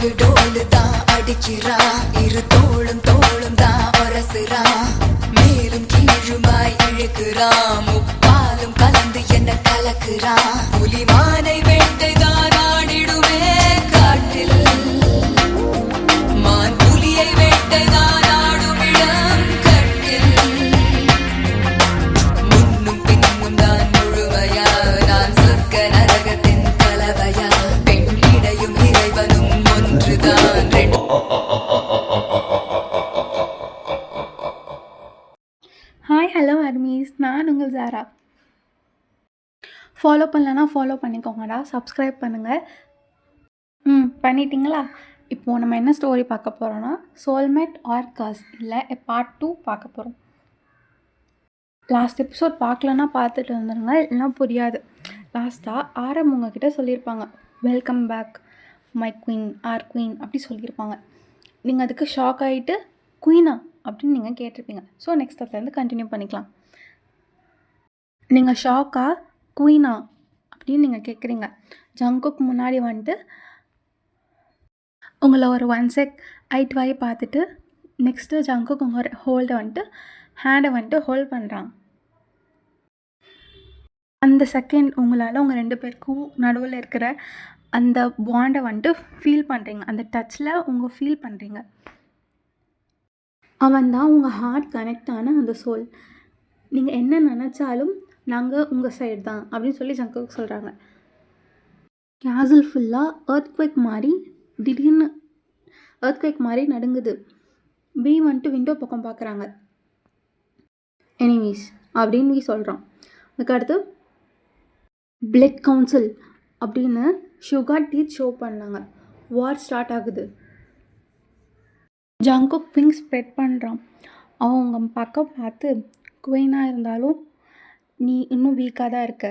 டோலு தான் அடிக்கிறா, இரு தோளும் தோளும் தான் ஒரசுறா, மேலும் கீழுமாய் இழுக்கிறா, முப்பாலும் கலந்து என்ன கலக்குறா, புலிமானை வேட்டைதான் ஆடிடுமே காட்டில், மான் புலியை வேட்டைதான் ஆடும் இடம் கட்டில், முன்னும் பின்னும் தான் முழுமையா, நான் சொர்க்க நரகத்தின் கலவையா, பெண் இடையும் இறைவனும் ஒன்றுதான். ஹாய் ஹலோ அர்மீஸ், நான் உங்கள் ஜாரா. ஃபாலோ பண்ணலன்னா ஃபாலோ பண்ணிக்கோங்கடா, சப்ஸ்கிரைப் பண்ணுங்கள். பண்ணிட்டீங்களா? இப்போது நம்ம என்ன ஸ்டோரி பார்க்க போகிறோன்னா, சோல்மேட் ஆர் காஸ் இல்லை பார்ட் 2 பார்க்க போகிறோம். லாஸ்ட் எபிசோட் பார்க்கலன்னா பார்த்துட்டு வந்துடுங்க, இல்லைனா புரியாது. லாஸ்ட்டாக ஆரம் உங்ககிட்ட சொல்லியிருப்பாங்க, welcome back my queen or queen அப்படி சொல்லியிருப்பாங்க. நீங்கள் அதுக்கு ஷாக் ஆகிட்டு குயினா அப்படின்னு நீங்கள் கேட்டிருப்பீங்க. ஸோ நெக்ஸ்ட் அதுலேருந்து கண்டினியூ பண்ணிக்கலாம். நீங்கள் ஷாக்கா குயினா அப்படின்னு நீங்கள் கேட்குறீங்க. ஜங்குக்கு முன்னாடி வந்துட்டு உங்களை ஒரு 1 செக் ஐட்வாய் பார்த்துட்டு நெக்ஸ்ட்டு ஜங்குக்கு உங்கள் ஹோல்டை வந்துட்டு ஹேண்டை வந்துட்டு ஹோல்ட் பண்ணுறாங்க. அந்த செகண்ட் உங்களால் உங்கள் 2 பேருக்கும் நடுவில் இருக்கிற அந்த பாண்டை வந்துட்டு ஃபீல் பண்ணுறீங்க. அந்த டச்சில் உங்கள் ஃபீல் பண்ணுறீங்க. அவன் தான் உங்கள் ஹார்ட் கனெக்ட் ஆன அந்த சோல். நீங்கள் என்ன நினச்சாலும் நாங்கள் உங்கள் சைடு தான் அப்படின்னு சொல்லி ஜங்குக்கு சொல்கிறாங்க. கேசல் ஃபுல்லாக எர்த்குவேக் மாதிரி திடீர்னு எர்த்குவேக் மாதிரி நடுங்குது. பி வந்துட்டு விண்டோ பக்கம் பார்க்குறாங்க. எனிமீஸ் அப்படின்னு பி சொல்கிறான். அதுக்கடுத்து பிளட் கவுன்சில் அப்படின்னு சுகர் டீத் ஷோ பண்ணாங்க. வார் ஸ்டார்ட் ஆகுது. ஜங்குக் விங் ஸ்ப்ரெட் பண்ணுறான். அவங்க பக்கம் பார்த்து, குயினாக இருந்தாலும் நீ இன்னும் வீக்காக தான் இருக்க,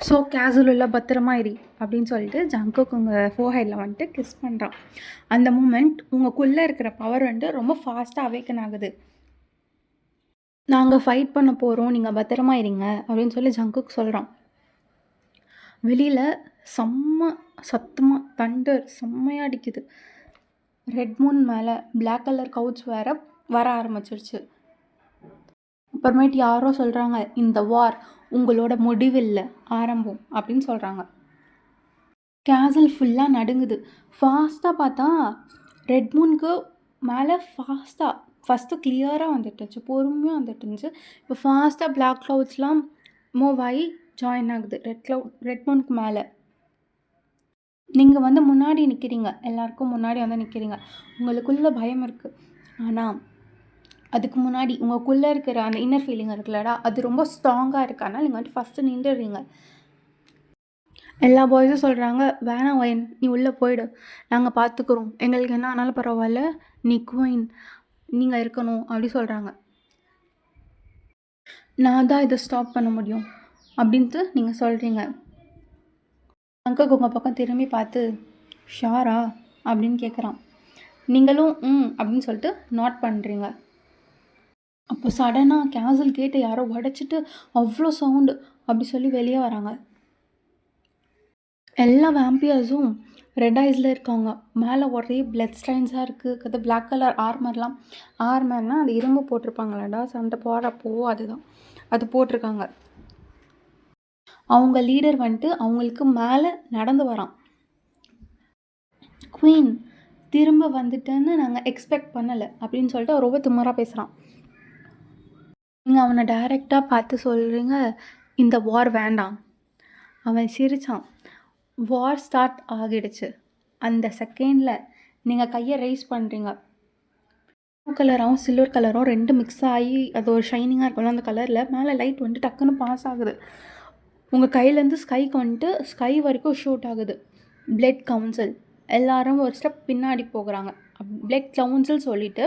ஸோ கேசுவலில் பத்திரமா இரு அப்படின்னு சொல்லிட்டு ஜங்குக் உங்கள் ஃபோர்ஹெட்டில் வந்துட்டு கிஸ் பண்ணுறான். அந்த மூமெண்ட் உங்களுக்குள்ளே இருக்கிற பவர் வந்துட்டு ரொம்ப ஃபாஸ்ட்டாக அவேக்கன் ஆகுது. நாங்கள் ஃபைட் பண்ண போகிறோம், நீங்கள் பத்திரமா இருங்க அப்படின்னு சொல்லி ஜங்குக் சொல்கிறான். வெளியில் சத்தமாக தண்டர் செம்மையாக அடிக்குது. ரெட் மூன் மேலே பிளாக் கலர் கவுட்ஸ் வேறு வர ஆரம்பிச்சிருச்சு. அப்புறமேட்டு யாரோ சொல்கிறாங்க, இந்த வார் உங்களோட முடிவில்லை, ஆரம்பம் அப்படின்னு சொல்கிறாங்க. கேசல் ஃபுல்லாக நடுங்குது. ஃபாஸ்ட்டாக பார்த்தா ரெட் மூனுக்கு மேலே ஃபஸ்ட்டு கிளியராக வந்துட்டுச்சு, பொறுமையாக வந்துட்டு இருந்துச்சு. இப்போ ஃபாஸ்ட்டாக பிளாக் க்ளவுட்ஸ்லாம் மூவ் ஆகி ஜாயின் ஆகுது ரெட் மூனுக்கு மேலே. நீங்கள் வந்து முன்னாடி நிற்கிறீங்க, எல்லாருக்கும் முன்னாடி வந்து நிற்கிறீங்க. உங்களுக்குள்ளே பயம் இருக்குது. ஆனால் அதுக்கு முன்னாடி உங்களுக்குள்ளே இருக்கிற அந்த இன்னர் ஃபீலிங் இருக்குல்லடா, அது ரொம்ப ஸ்ட்ராங்காக இருக்கு. அதனால் நீங்கள் வந்துட்டு ஃபஸ்ட்டு நின்றுடுறீங்க. எல்லா பாய்ஸும் சொல்கிறாங்க, வேணாம் ஒயின், நீ உள்ளே போயிடு, நாங்கள் பார்த்துக்குறோம், எங்களுக்கு என்ன ஆனாலும் பரவாயில்ல, நீ குயின், நீங்கள் இருக்கணும் அப்படி சொல்கிறாங்க. நான் தான் இதை ஸ்டாப் பண்ண முடியும் அப்படின்ட்டு நீங்கள் சொல்கிறீங்க. அங்கிள் உங்கள் பக்கம் திரும்பி பார்த்து, ஷாரா அப்படின்னு கேட்குறான். நீங்களும் அப்படின்னு சொல்லிட்டு நோட் பண்ணுறீங்க. அப்போ சடனாக கேசல் கேட்டு யாரோ உடச்சிட்டு அவ்வளோ சவுண்டு அப்படி சொல்லி வெளியே வராங்க. எல்லா வேம்பியர்ஸும் ரெட் ஐஸில் இருக்காங்க. மேலே ஒரே பிளட் ஸ்ட்ரைன்ஸாக இருக்குது. அது பிளாக் கலர் ஆர்மர்னால் அது இரும்பு போட்டிருப்பாங்களடா, சண்டை போடுறப்போ அதுதான் அது போட்டிருக்காங்க. அவங்க லீடர் வந்துட்டு அவங்களுக்கு மேலே நடந்து வரான். குயின் திரும்ப வந்துட்டேன்னு நாங்கள் எக்ஸ்பெக்ட் பண்ணலை அப்படின்னு சொல்லிட்டு ரொம்ப திமிராக பேசுகிறான். நீங்கள் அவனை டைரெக்டாக பார்த்து சொல்கிறீங்க, இந்த வார் வேண்டாம். அவன் சிரித்தான். வார் ஸ்டார்ட் ஆகிடுச்சு. அந்த செகண்டில் நீங்கள் கையை ரைஸ் பண்ணுறீங்க. ப்ளூ கலராகவும் சில்வர் கலரும் 2 மிக்ஸ் ஆகி அது ஒரு ஷைனிங்காக இருக்கும்ல, அந்த கலரில் மேலே லைட் வந்துட்டு டக்குன்னு பாஸ் ஆகுது. உங்கள் கையிலேருந்து ஸ்கைக்கு வந்துட்டு ஸ்கை வரைக்கும் ஷூட் ஆகுது. பிளட் கவுன்சில் எல்லோரும் ஒரு ஸ்டெப் பின்னாடி போகிறாங்க. பிளட் கவுன்சில் சொல்லிவிட்டு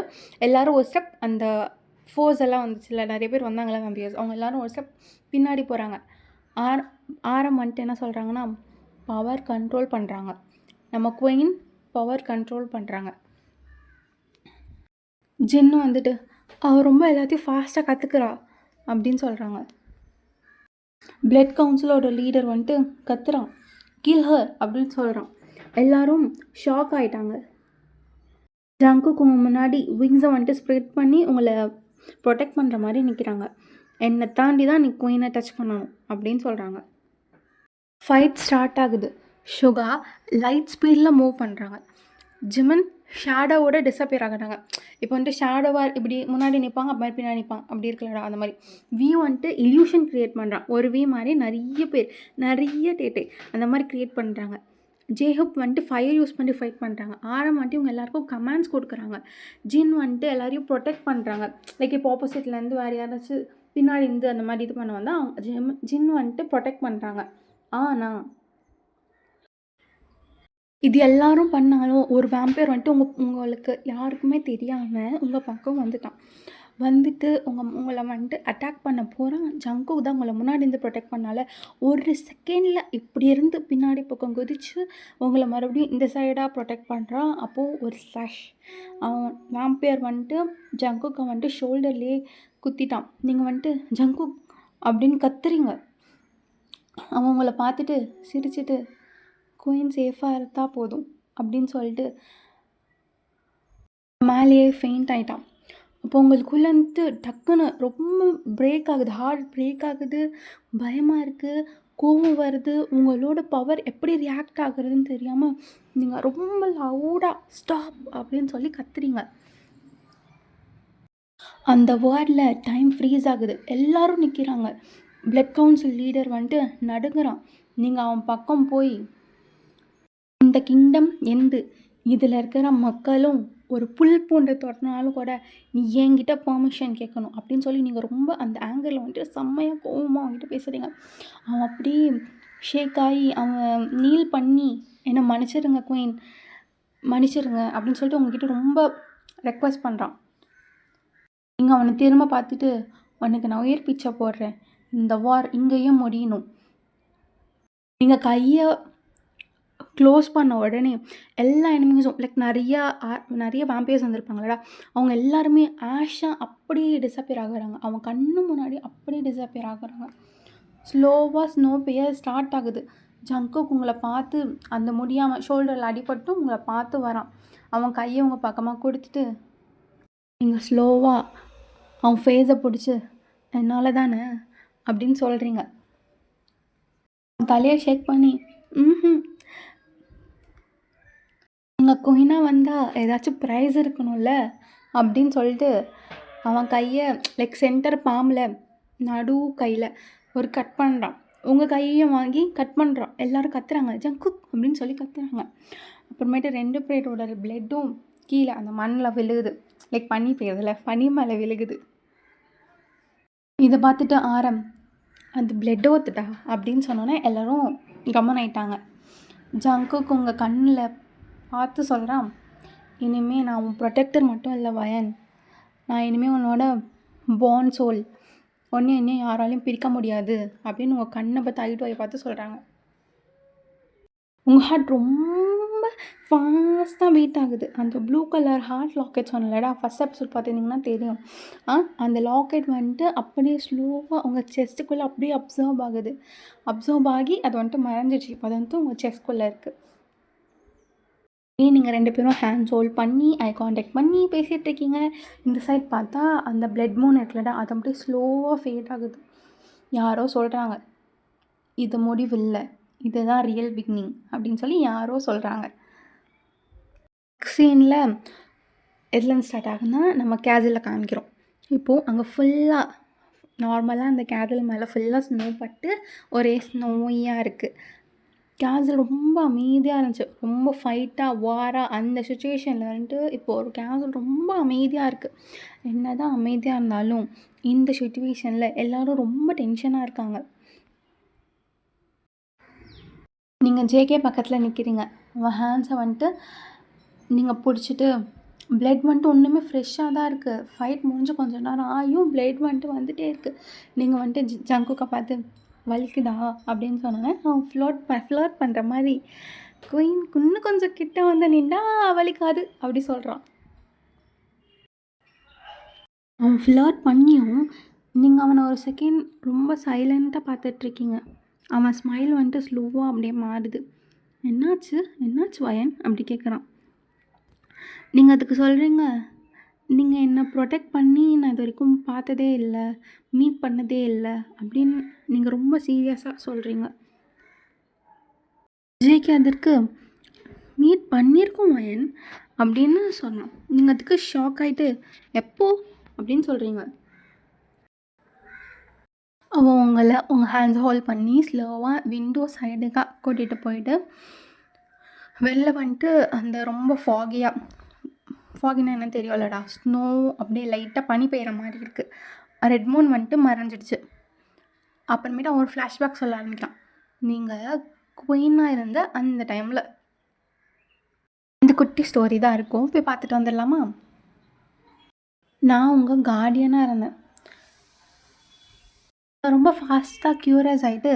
எல்லோரும் ஒரு ஸ்டெப், அந்த ஃபோர்ஸ் எல்லாம் வந்துச்சுல்ல, நிறைய பேர் வந்தாங்களே வேம்பியர்ஸ், அவங்க எல்லோரும் ஒரு ஸ்டெப் பின்னாடி போகிறாங்க. ஆரம் வந்துட்டு என்ன சொல்கிறாங்கன்னா, பவர் கண்ட்ரோல் பண்ணுறாங்க. நம்ம குயின் பவர் கண்ட்ரோல் பண்ணுறாங்க. ஜின்னு வந்துட்டு அவள் ரொம்ப எல்லாத்தையும் ஃபாஸ்ட்டாக கற்றுக்குறா அப்படின்னு சொல்கிறாங்க. பிளட் கவுன்சிலோட லீடர் வந்துட்டு கத்துறான், கில் ஹர் அப்படின்னு சொல்கிறான். எல்லாரும் ஷாக் ஆயிட்டாங்க. ஜங்குக் உங்க முன்னாடி விங்ஸை வந்துட்டு ஸ்ப்ரெட் பண்ணி உங்களை ப்ரொடெக்ட் பண்ணுற மாதிரி நிற்கிறாங்க. என்னை தாண்டி தான் நீ குயினை டச் பண்ணணும் அப்படின்னு சொல்கிறாங்க. ஃபைட் ஸ்டார்ட் ஆகுது. சுகா லைட் ஸ்பீடில் மூவ் பண்ணுறாங்க. ஜிமன் ஷேடோவோட டிஸப்பியர் ஆகுறாங்க. இப்போ வந்துட்டு ஷேடோவாக இப்படி முன்னாடி நிற்பாங்க, அப்படி பின்னாடி நிற்பாங்க, அப்படி இருக்கலடா அந்த மாதிரி. வி வந்துட்டு இல்யூஷன் க்ரியேட் பண்ணுறான். ஒரு வி மாதிரி நிறைய பேர், நிறைய டேட்டை அந்த மாதிரி க்ரியேட் பண்ணுறாங்க. ஜேஹப் வந்துட்டு ஃபயர் யூஸ் பண்ணி ஃபைட் பண்ணுறாங்க. ஆரம் வந்துட்டு இவங்க எல்லாருக்கும் கமாண்ட்ஸ் கொடுக்குறாங்க. ஜின் வந்துட்டு எல்லாரையும் ப்ரொடெக்ட் பண்ணுறாங்க. லைக் இப்போ ஆப்போசிட்லேருந்து வேறு யாராச்சும் பின்னாடி இருந்து அந்த மாதிரி இது பண்ண வந்தால் ஜின் வந்துட்டு ப்ரொடெக்ட் பண்ணுறாங்க. ஆனால் இது எல்லாரும் பண்ணாலும் ஒரு வேம்பையர் வந்துட்டு உங்களுக்கு யாருக்குமே தெரியாமல் உங்கள் பக்கம் வந்துட்டு உங்களை வந்துட்டு அட்டாக் பண்ண போகிறான். ஜங்குக் தான் உங்களை முன்னாடி இருந்து ப்ரொடெக்ட் பண்ணால ஒரு செகண்டில் இப்படி இருந்து பின்னாடி பக்கம் குதித்து உங்களை மறுபடியும் இந்த சைடாக ப்ரொடெக்ட் பண்ணுறான். அப்போது ஒரு ஸ்லாஷ் அவன் வேம்பையர் வந்துட்டு ஜங்குக்கை வந்துட்டு ஷோல்டர்லேயே குத்திட்டான். நீங்கள் வந்துட்டு ஜங்குக் அப்படின்னு கத்துறீங்க. அவன் உங்களை பார்த்துட்டு சிரிச்சிட்டு குயின் சேஃபாக இருந்தால் போதும் அப்படின்னு சொல்லிட்டு மேலேயே ஃபெயிண்ட் ஆகிட்டான். அப்போ உங்களுக்குள்ளேருந்து டக்குன்னு ரொம்ப பிரேக் ஆகுது, ஹார்ட் பிரேக் ஆகுது, பயமாக இருக்குது, கோவம் வருது. உங்களோட பவர் எப்படி ரியாக்ட் ஆகுறதுன்னு தெரியாமல் நீங்கள் ரொம்ப லவுடாக ஸ்டாப் அப்படின்னு சொல்லி கத்துறீங்க. அந்த வேர்டில் டைம் ஃப்ரீஸ் ஆகுது. எல்லாரும் நிற்கிறாங்க. பிளட் கவுன்சில் லீடர் வந்துட்டு நடுங்குறான். நீங்கள் அவன் பக்கம் போய் இந்த கிங்டம் எந்து இதில் இருக்கிற மக்களும் ஒரு புல் பூண்டை தொட்டினாலும் கூட நீ என்கிட்ட பெர்மிஷன் கேட்கணும் அப்படின்னு சொல்லி நீங்கள் ரொம்ப அந்த ஆங்கரில் வந்துட்டு செம்மையாக கோவமாக அவங்ககிட்ட பேசுகிறீங்க. அவன் அப்படி ஷேக் ஆகி அவன் நீல் பண்ணி என்னை மன்னிச்சிடுங்க குயின், மன்னிச்சிடுங்க அப்படின்னு சொல்லிட்டு உங்ககிட்ட ரொம்ப ரெக்வஸ்ட் பண்ணுறான். நீங்கள் அவனை திரும்ப பார்த்துட்டு உனக்கு நான் உயிர் பிச்சை போடுறேன், இந்த வார் இங்கேயே முடியணும். நீங்கள் கையை க்ளோஸ் பண்ண உடனே எல்லா எனிமீஸும் லைக் நிறைய வேம்பையர்ஸ் வந்திருப்பாங்களடா, அவங்க எல்லாருமே ஆஷாக அப்படியே டிஸப்பியர் ஆகுறாங்க. அவன் கண்ணு முன்னாடி அப்படியே டிஸப்பியர் ஆகுறாங்க. ஸ்லோவாக ஸ்னோ பெய்ய ஸ்டார்ட் ஆகுது. ஜங்குக் உங்களை பார்த்து அந்த முடியாமல் ஷோல்டரில் அடிபட்டும் உங்களை பார்த்து வரான். அவன் கையை உங்கள் பக்கமாக கொடுத்துட்டு நீங்கள் ஸ்லோவாக அவன் ஃபேஸை பிடிச்சி என்னால் தானே அப்படின்னு சொல்கிறீங்க. தலையை ஷேக் பண்ணி உங்கள் குயினாக வந்தால் ஏதாச்சும் ப்ரைஸ் இருக்கணும்ல அப்படின்னு சொல்லிட்டு அவன் கையை லைக் சென்டர் பாம்பில் நடு கையில் ஒரு கட் பண்ணுறான். உங்கள் கையையும் வாங்கி கட் பண்ணுறான். எல்லோரும் கத்துறாங்க ஜங்குக் அப்படின்னு சொல்லி கத்துறாங்க. அப்புறமேட்டு 2 பேரோட பிளட்டும் கீழே அந்த மண்ணில் விழுகுது. லைக் பனி பெய்யுதுல, பனி மேலே விழுகுது. இதை பார்த்துட்டு ஆரம் அந்த பிளட் ஊற்றுட்டா அப்படின்னு சொன்னோன்னே எல்லோரும் கம்மன் ஆயிட்டாங்க. ஜங்குக் உங்கள் கண்ணில் பார்த்து சொல்கிறான், இனிமேல் நான் உன் ப்ரொடெக்டர் மட்டும் இல்லை வயன், நான் இனிமேல் உன்னோட பாண்ட் சோல், இன்னும் யாராலையும் பிரிக்க முடியாது அப்படின்னு உங்கள் கண்ணை பார்த்து ஐடோயை பார்த்து சொல்கிறாங்க. உங்கள் ஹார்ட் ரொம்ப ஃபாஸ்ட்டாக பீட் ஆகுது. அந்த ப்ளூ கலர் ஹார்ட் லாக்கெட் சொன்னலடா, ஃபஸ்ட் எபிசோட் பார்த்துருந்தீங்கன்னா தெரியும். அந்த லாக்கெட் வந்துட்டு அப்படியே ஸ்லோவாக உங்கள் செஸ்ட்டுக்குள்ளே அப்படியே அப்சர்வ் ஆகி அது வந்துட்டு மறைஞ்சிடுச்சு. இப்போ அது வந்துட்டு உங்கள் செஸ்ட்குள்ளே இருக்குது. நீங்கள் 2 பேரும் ஹேண்ட்ஸ் ஹோல்ட் பண்ணி ஐ கான்டாக்ட் பண்ணி பேசிகிட்டு இருக்கீங்க. இந்த சைட் பார்த்தா அந்த பிளட் மூன் இருக்குல்லடா, அது அப்படியே ஸ்லோவாக ஃபேட் ஆகுது. யாரோ சொல்கிறாங்க இது முடிவில்லை, இதுதான் ரியல் பிகினிங் அப்படின்னு சொல்லி யாரோ சொல்கிறாங்க. சீனில் எதுலேருந்து ஸ்டார்ட் ஆகுதுன்னா நம்ம கேசலில் காமிக்கிறோம். இப்போது அங்கே ஃபுல்லாக நார்மலாக அந்த கேசல் மேலே ஃபுல்லாக ஸ்னோ பட்டு ஒரே ஸ்னோயாக இருக்குது. கேசல் ரொம்ப அமைதியாக இருந்துச்சு. ரொம்ப ஃபைட்டாக வாராக அந்த சுச்சுவேஷனில் வந்துட்டு இப்போது ஒரு கேசல் ரொம்ப அமைதியாக இருக்குது. என்ன தான் அமைதியாக இருந்தாலும் இந்த சுச்சுவேஷனில் எல்லோரும் ரொம்ப டென்ஷனாக இருக்காங்க. நீங்கள் ஜேகே பக்கத்தில் நிற்கிறீங்க. உங்கள் ஹேண்ட்ஸை வந்துட்டு நீங்கள் பிடிச்சிட்டு பிளட் வந்துட்டு ஒன்றுமே ஃப்ரெஷ்ஷாக தான் இருக்குது. ஃபைட் முடிஞ்சு கொஞ்சம் நேரம் ஆகியும் பிளட் வந்துட்டே இருக்குது. நீங்கள் வந்துட்டு ஜங்குக்கை பார்த்து வலிக்குதா அப்படின்னு சொன்னோன்னே அவன் ஃப்ளோட் பண்ணுற மாதிரி குயின் இன்னும் கொஞ்சம் கிட்ட வந்து நின்றா வலிக்காது அப்படி சொல்கிறான். அவன் ஃப்ளோட் பண்ணியும் நீங்கள் அவனை ஒரு செகண்ட் ரொம்ப சைலண்ட்டாக பார்த்துட்ருக்கீங்க. அவன் ஸ்மைல் வந்துட்டு ஸ்லோவாக அப்படியே மாறுது. என்னாச்சு என்னாச்சு வயன் அப்படி கேட்குறான். நீங்கள் அதுக்கு சொல்கிறீங்க, நீங்கள் என்னை ப்ரொடெக்ட் பண்ணி நான் இது வரைக்கும் பார்த்ததே இல்லை, மீட் பண்ணதே இல்லை அப்படின்னு நீங்கள் ரொம்ப சீரியஸாக சொல்கிறீங்க. விஜய்க்கு அதற்கு மீட் பண்ணியிருக்கோம் வயன் அப்படின்னு சொன்னான். நீங்கள் அதுக்கு ஷாக் ஆகிட்டு எப்போ அப்படின்னு சொல்கிறீங்க. அவன் உங்கள் ஹேண்ட்ஸ் ஹோல்ட் பண்ணி ஸ்லோவாக விண்டோ சைடுக்காக கூட்டிகிட்டு போயிட்டு வெளில வந்துட்டு அந்த ரொம்ப ஃபாகினா என்ன தெரியும்லடா, ஸ்னோ அப்படியே லைட்டாக பனி பெய்கிற மாதிரி இருக்குது. ரெட் மூன் வந்துட்டு மறைஞ்சிடுச்சு. அப்புறமேட்டு அவன் ஒரு ஃப்ளாஷ்பேக் சொல்ல ஆரம்பிக்கிறான். நீங்கள் குயினாக இருந்த அந்த டைமில் இந்த குட்டி ஸ்டோரி தான் இருக்கும், போய் பார்த்துட்டு வந்துடலாமா? நான் உங்கள் கார்டியனாக இருந்தேன். ரொம்ப ஃபாஸ்ட்டாக க்யூரியஸ் ஆகிட்டு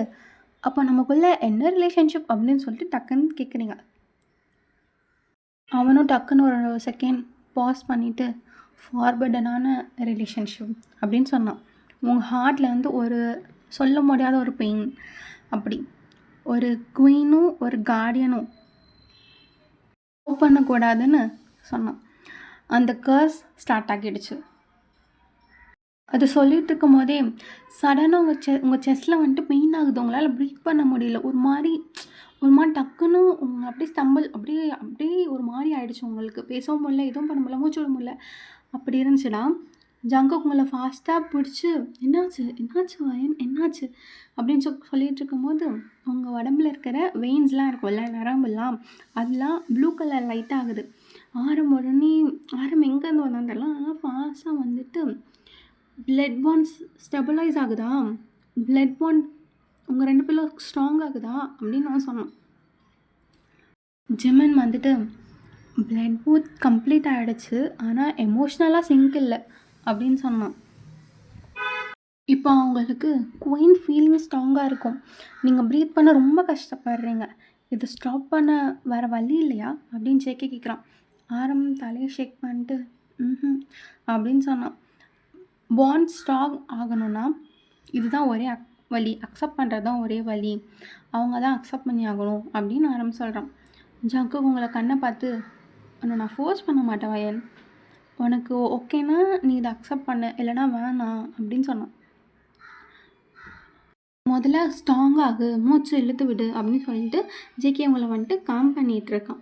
அப்போ நமக்குள்ளே என்ன ரிலேஷன்ஷிப் அப்படின்னு சொல்லிட்டு டக்குன்னு கேட்குறீங்க. அவனும் டக்குன்னு ஒரு செகண்ட் பாஸ் பண்ணிவிட்டு ஃபார்பர்டனான ரிலேஷன்ஷிப் அப்படின்னு சொன்னான். உங்கள் ஹார்ட்டில் வந்து ஒரு சொல்ல முடியாத ஒரு பெயின், அப்படி ஒரு குயினும் ஒரு கார்டியனும் பண்ணக்கூடாதுன்னு சொன்னான். அந்த கர்ஸ் ஸ்டார்ட் ஆகிடுச்சு. அது சொல்லிகிட்டு இருக்கும் போதே சடனாக உங்கள் செஸ்ட்டில் வந்துட்டு பெயின் ஆகுது, உங்களால் ப்ரீத் பண்ண முடியல, ஒரு மாதிரி டக்குன்னு அப்படியே ஸ்டம்பிள் அப்படியே ஒரு மாதிரி ஆகிடுச்சு. உங்களுக்கு பேசவும் முடியல, எதுவும் பண்ண முடியல, மூச்சு விட முடியல, அப்படி இருந்துச்சுடா. ஜங்குக் உங்களை ஃபாஸ்ட்டாக பிடிச்சி என்னாச்சு வயன் என்னாச்சு அப்படின்னு சொல்லிகிட்டு இருக்கும்போது உங்கள் உடம்புல இருக்கிற வெயின்ஸ்லாம் இருக்கும்ல, நரம்புலாம், அதெல்லாம் ப்ளூ கலர் லைட்டாக ஆகுது. ஆரம் எங்கேருந்து வந்தாந்தெல்லாம் ஃபாஸ்ட்டாக வந்துட்டு பிளட் பாண்ட்ஸ் ஸ்டெபிலைஸ் ஆகுதா, பிளட் பாண்ட் உங்கள் 2 பேரும் ஸ்ட்ராங் ஆகுதா அப்படின்னு நான் சொன்னேன். ஜிமன் வந்துட்டு பிளட் பூத் கம்ப்ளீட் ஆகிடுச்சு, ஆனால் எமோஷ்னலாக சிங்க் இல்லை அப்படின்னு சொன்னான். இப்போ அவங்களுக்கு குயின் ஃபீலிங் ஸ்ட்ராங்காக இருக்கும். நீங்கள் ப்ரீத் பண்ண ரொம்ப கஷ்டப்படுறீங்க, இதை ஸ்டாப் பண்ண வேறு வழி இல்லையா அப்படின்னு கேட்குறான். ஆரம் தலையை ஷேக் பண்ணிட்டு அப்படின்னு சொன்னான். பாண்ட் ஸ்ட்ராங் ஆகணும்னா இதுதான் ஒரே வழி, அக்செப்ட் பண்ணுறது தான் ஒரே வழி, அவங்க தான் அக்செப்ட் பண்ணி ஆகணும் அப்படின்னு ஆரம்பி சொல்கிறான். ஜங்கு உங்களை கண்ணை பார்த்து உன்னை நான் ஃபோர்ஸ் பண்ண மாட்டேன் வயன், உனக்கு ஓகேனா நீ இதை அக்செப்ட் பண்ணு, இல்லைனா வேணாம் அப்படின்னு சொன்னான். முதல்ல ஸ்ட்ராங்காகு, மூச்சு இழுத்து விடு அப்படின்னு சொல்லிட்டு ஜேகே உங்களை வந்துட்டு காம் பண்ணிகிட்ருக்கான்.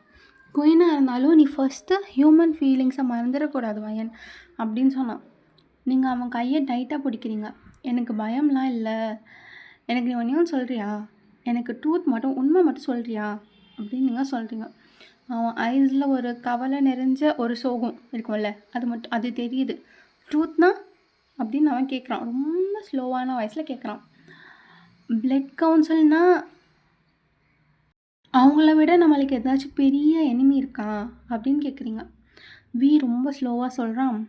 குயினாக இருந்தாலும் நீ ஃபஸ்ட்டு ஹியூமன் ஃபீலிங்ஸை மறந்துடக்கூடாது வயன் அப்படின்னு சொன்னான். நீங்கள் அவன் கையை டைட்டாக பிடிக்கிறீங்க. எனக்கு பயம்லாம் இல்லை, எனக்கு நீ ஒன்றையும் சொல்கிறியா, எனக்கு ட்ரூத் மட்டும் உண்மை மட்டும் சொல்கிறியா அப்படின்னு நீங்கள் சொல்கிறீங்க. அவன் ஐஸில் ஒரு கவலை நிறைஞ்ச ஒரு சோகம் இருக்கும்ல, அது தெரியுது. ட்ரூத்னா அப்படின்னு அவன் கேட்குறான். ரொம்ப ஸ்லோவான வாய்ஸில் கேட்குறான். பிளட் கவுன்சில்னால் அவங்கள விட நம்மளுக்கு ஏதாச்சும் பெரிய எனிமி இருக்கா அப்படின்னு கேட்குறீங்க. ரொம்ப ஸ்லோவாக சொல்கிறான்.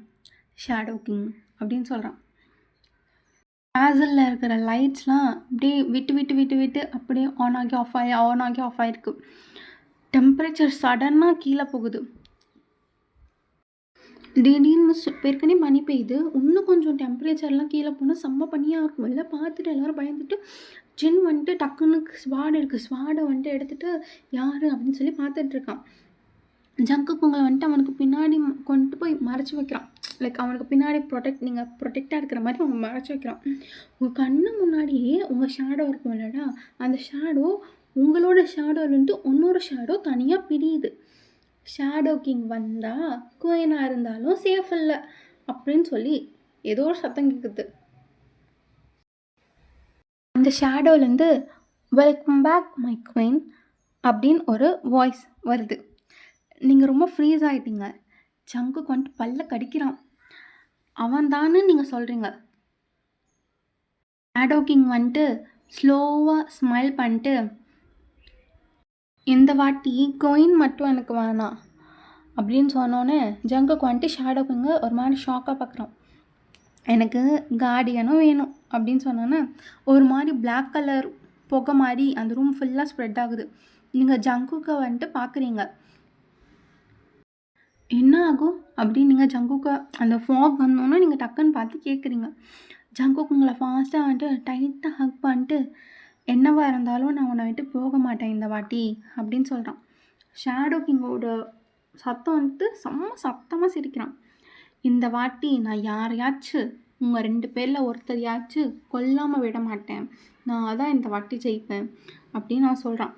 ஷேடோ கிங் அப்படின்னு சொல்கிறான். கேசலில் இருக்கிற லைட்ஸ்லாம் அப்படியே விட்டு அப்படியே ஆன் ஆகி ஆஃப் ஆகிருக்கு. டெம்பரேச்சர் சடனாக கீழே போகுது. திடீர்னு ஏற்கனவே பனி பெய்யுது, இன்னும் கொஞ்சம் டெம்பரேச்சர்லாம் கீழே போனால் செம்ம பனியாக இருக்கும். எல்லாம் பார்த்துட்டு எல்லோரும் பயந்துட்டு ஜின் வந்துட்டு டக்குன்னு ஸ்வாட் இருக்குது, ஸ்வாடை வந்துட்டு எடுத்துகிட்டு யார் அப்படின்னு சொல்லி பார்த்துட்ருக்கான். ஜங்குக் உங்களை வந்துட்டு அவனுக்கு பின்னாடி கொண்டு போய் மறைச்சி வைக்கிறான். லைக் அவனுக்கு பின்னாடி நீங்கள் ப்ரொடெக்டாக இருக்கிற மாதிரி அவன் மறைச்சி வைக்கிறான். உங்கள் கண்ணு முன்னாடியே உங்கள் ஷேடோ இருக்கும் இல்லைடா, அந்த ஷேடோ உங்களோட ஷேடோலேருந்து இன்னொரு ஷேடோ தனியாக பிரியுது. ஷேடோ கிங் வந்தால் குயினாக இருந்தாலும் சேஃப் இல்லை அப்படின்னு சொல்லி ஏதோ ஒரு சத்தம் கேட்குது. அந்த ஷேடோலேருந்து வெல்கம் பேக் மை குயின் அப்படின்னு ஒரு வாய்ஸ் வருது. நீங்கள் ரொம்ப ஃப்ரீஸ் ஆகிட்டீங்க. ஜங்குக் வந்துட்டு பல்ல கடிக்கிறான். அவன் தானே நீங்கள் சொல்கிறீங்க. ஷேடோ கிங் வந்துட்டு ஸ்லோவாக ஸ்மைல் பண்ணிட்டு இந்த வாட்டி குயின் மட்டும் எனக்கு வேணாம் அப்படின்னு சொன்னோன்னே ஜங்குக் வந்துட்டு ஷேடோ கிங்கை ஒரு மாதிரி ஷாக்காக பார்க்குறான். எனக்கு கார்டியனும் வேணும் அப்படின்னு சொன்னோன்னே ஒரு மாதிரி பிளாக் கலர் புகை மாதிரி அந்த ரூம் ஃபுல்லாக ஸ்ப்ரெட் ஆகுது. நீங்கள் ஜங்குக்கை வந்துட்டு பார்க்குறீங்க. என்ன ஆகும் அப்படின்னு நீங்கள் ஜங்குக்கை அந்த ஃபாக் வந்தோன்னே நீங்கள் டக்குன்னு பார்த்து கேட்குறீங்க. ஜங்குக் உங்களை ஃபாஸ்ட்டாக வந்துட்டு டைட்டாக ஹக் பண்ணிட்டு என்னவா இருந்தாலும் நான் உன்னை விட்டு போக மாட்டேன் இந்த வாட்டி அப்படின்னு சொல்கிறான். ஷேடோ கிங்கோட சத்தம் வந்துட்டு செம்ம சத்தமாக சிரிக்கிறான். இந்த வாட்டி நான் யாரையாச்சும் உங்கள் 2 பேரில் ஒருத்தரையாச்சும் கொல்லாமல் விட மாட்டேன், நான் அதான் இந்த வாட்டி ஜெயிப்பேன் அப்படின்னு நான் சொல்கிறான்.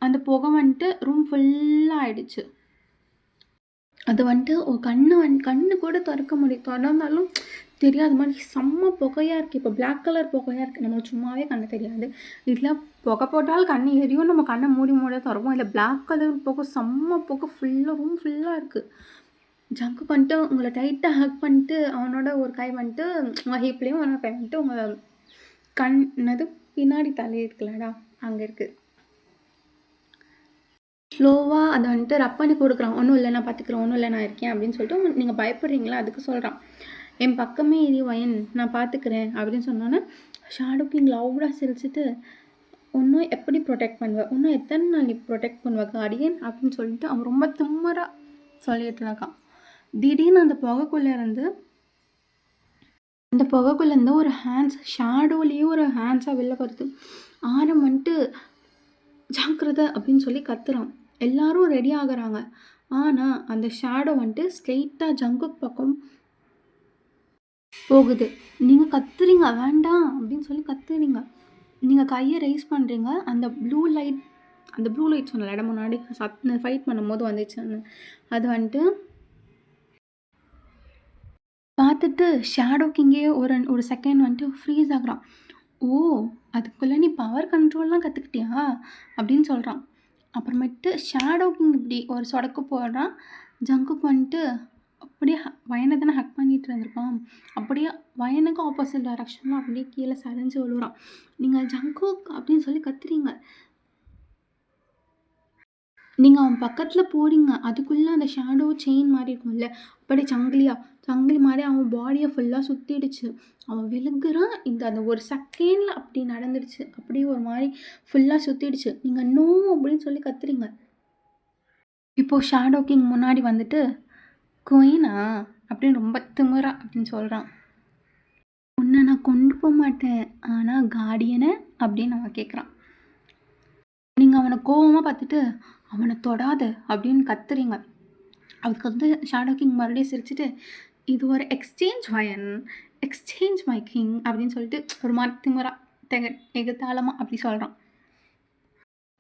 அந்த புகை வந்துட்டு ரூம் ஃபுல்லாக ஆயிடுச்சு. அது வந்துட்டு ஒரு கண்ணு கூட திறந்தாலும் தெரியாத மாதிரி செம்ம புகையாக இருக்குது. இப்போ பிளாக் கலர் புகையாக இருக்குது. நம்மளுக்கு சும்மாவே கண்ணு தெரியாது. இதில் புகை போட்டாலும் கண்ணு எரியும், நம்ம கண்ணை மூடி திறப்போம். இல்லை பிளாக் கலர் புகை, செம்ம புகை ஃபுல்லாக ரூம் ஃபுல்லாக இருக்குது. ஜங்குக் வந்துட்டு உங்களை டைட்டாக ஹக் பண்ணிட்டு அவனோட ஒரு கை வந்துட்டு உங்கள் ஹிப்லேயும் அவனோட கை வந்துட்டு உங்கள் என்னது பின்னாடி தலை இருக்குல்லடா அங்கே இருக்குது. ஸ்லோவாக அதை வந்துட்டு ரப் பண்ணி கொடுக்குறான். ஒன்றும் இல்லை நான் பார்த்துக்கிறேன், ஒன்றும் இல்லை நான் இருக்கேன் அப்படின்னு சொல்லிட்டு நீங்கள் பயப்படுறீங்களா அதுக்கு சொல்கிறான். என் பக்கமே இரு வயன், நான் பார்த்துக்கிறேன் அப்படின்னு சொன்னோன்னே ஷேடோ கிங் லவுடாக சிரிச்சிட்டு ஒன்றும் எப்படி ப்ரொடெக்ட் பண்ணுவேன், இன்னும் எத்தனை நாள் நீ ப்ரொடெக்ட் பண்ணுவேன் கார்டியன் அப்படின்னு சொல்லிட்டு அவன் ரொம்ப திமிராக சொல்லிட்டு இருக்கான். திடீர்னு அந்த புகைக்குள்ளேருந்து ஒரு ஹேண்ட்ஸ் ஷேடோலேயே ஒரு ஹேண்ட்ஸாக வெளில வருது. ஆரம் வந்துட்டு ஜாக்கிரதை அப்படின்னு சொல்லி கத்துறான். எல்லாரும் ரெடி ஆகுறாங்க. ஆனால் அந்த ஷேடோ வந்துட்டு ஸ்ட்ரெயிட்டாக ஜங்குக் பக்கம் போகுது. நீங்கள் கத்துறீங்க வேண்டாம் அப்படின்னு சொல்லி கத்துறீங்க. நீங்கள் கையை ரைஸ் பண்ணுறீங்க. அந்த ப்ளூ லைட் சொன்னல இடம் முன்னாடி ஃபைட் பண்ணும்போது வந்துச்சுன்னு, அது வந்துட்டு பார்த்துட்டு ஷேடோ கிங்கே ஒரு செகண்ட் வந்துட்டு ஃப்ரீஸ் ஆகுறான். ஓ, அதுக்குள்ளே நீ பவர் கண்ட்ரோல்லாம் கற்றுக்கிட்டியா அப்படின்னு சொல்கிறான். அப்புறமேட்டு ஷேடோ கிங் இப்படி ஒரு சொடக்கு போடுறான். ஜங்குக் வந்துட்டு அப்படியே வயனை தானே ஹக் பண்ணிட்டு இருந்திருப்பான், அப்படியே வயனுக்கு ஆப்போசிட் டைரக்ஷனில் அப்படியே கீழே சரிஞ்சு விழுறான். நீங்கள் ஜங்குக் அப்படின்னு சொல்லி கத்துறீங்க. நீங்கள் அவன் பக்கத்தில் போகிறீங்க. அதுக்குள்ளே அந்த ஷேடோ செயின் மாதிரி இருக்கும்ல, அப்படியே சங்கிலி மாதிரி அவன் பாடியை ஃபுல்லாக சுற்றிடுச்சு. அவன் விழுகுறான். அந்த ஒரு செகண்டில் அப்படி நடந்துடுச்சு. அப்படியே ஒரு மாதிரி ஃபுல்லாக சுற்றிடுச்சு. நீங்கள் நோ அப்படின்னு சொல்லி கத்துறீங்க. இப்போது ஷேடோ கிங் முன்னாடி வந்துட்டு குயினா அப்படின்னு ரொம்ப திமிரா அப்படின்னு சொல்கிறான். உன்னை நான் கொண்டு போக மாட்டேன், ஆனால் கார்டியனை அப்படின்னு அவன் கேட்குறான். நீங்கள் அவனை கோவமாக பார்த்துட்டு அவனை தொடாத அப்படின்னு கத்துறீங்க. அதுக்கு வந்து ஷேடோ கிங் மறுபடியும் சிரிச்சுட்டு இது ஒரு எக்ஸ்சேஞ்ச் மை கிங் அப்படின்னு சொல்லிட்டு ஒரு மாதிரி திமிரா எகத்தாளமாக அப்படி சொல்கிறான்.